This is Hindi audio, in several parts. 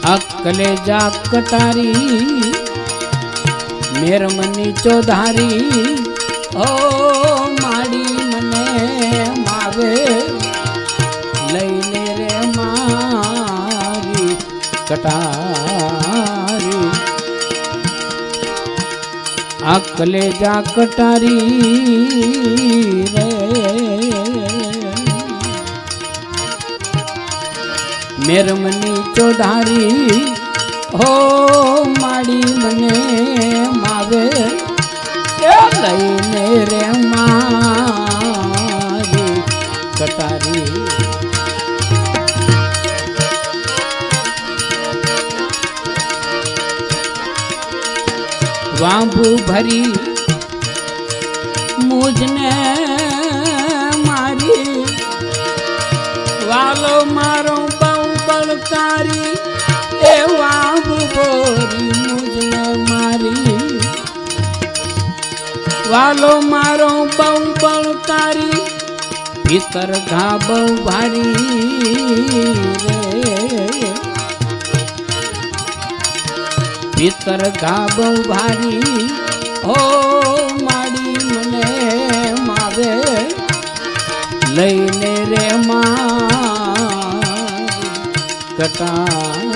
कलेजा कटारी मेरमनी चौधारी ओ माड़ी मने मावे लईने रे मारी कटारी कलेजा कटारी रे मेरमनी चौधारी हो माड़ी मने मावे लईने रे मारी कटारी वांबू भरी मुझने मारी वालो मारो बलकारी ए वांबू भरी मुझने मारी वालो मारो बलकारी भीतर घाबो भारी रे भीतर घाबो भारी ओ माड़ी मने मावे लईने रे मारी कटारी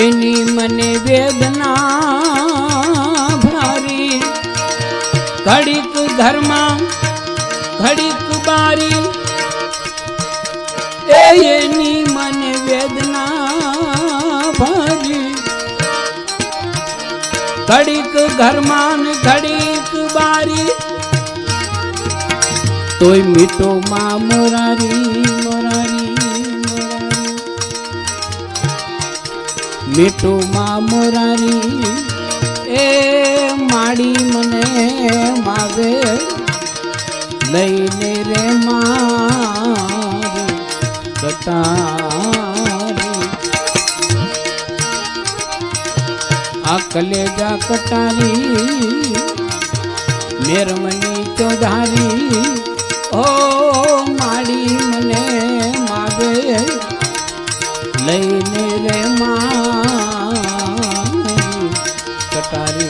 एनी मने वेदना भारी घड़ीक धर्मा घड़ीक बारी एनी मने वेदना भारी घड़ीक घरमान घड़ीक बारी तोय मीठो मा मोरारी मोरारी मीठू माँ मोरारी ए माड़ी मने मावे लईने रे मारी कटारी कलेजा कटारी मेरमनी चौधारी ओ माड़ी मने मावे लईने रे मारी कटारी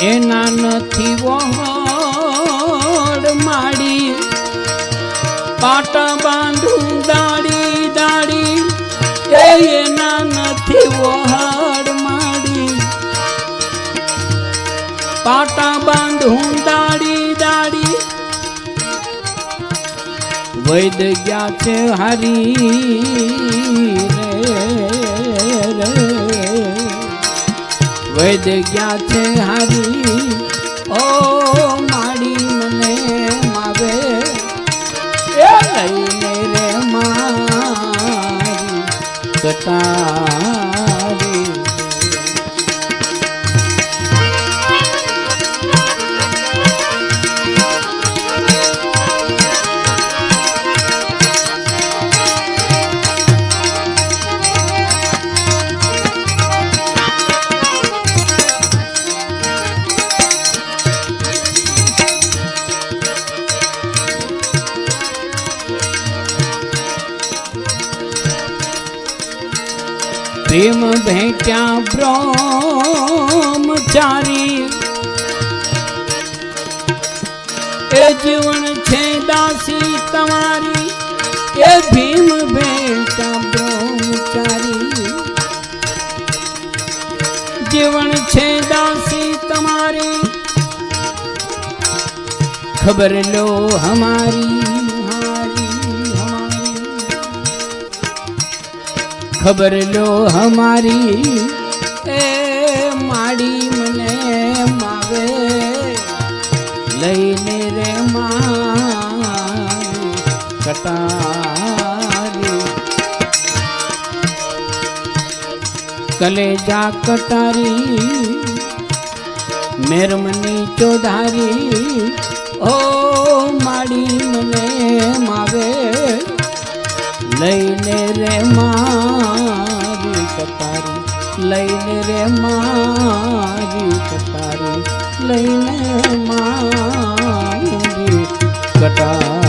एना नथी वोहड़ माड़ी पाटा बांधू दाड़ी दाड़ी एना नथी वोहड़ माड़ी पाटा बांधू दाड़ी दाड़ी वैद गया छे हरी रे वैद गया छे हरी ओ माड़ी मने मावे लईने रे मारी कटारी प्रेम भेट्या ब्रह्मचारी ए जीवन छे दासी तमारी ए भीम भेट्या ब्रह्मचारी जीवन છે દાસી તમારી ખબર લો હમારી ખબર લો હમારી એ માડી મને માવે લઈને રે મારી કટારી કલેજા કટારી મેરમની ચોધારી ઓ માડી મને માવે લઈને રે મારી કટારી લઈને રે મારી કટારી લઈને મારી કટારી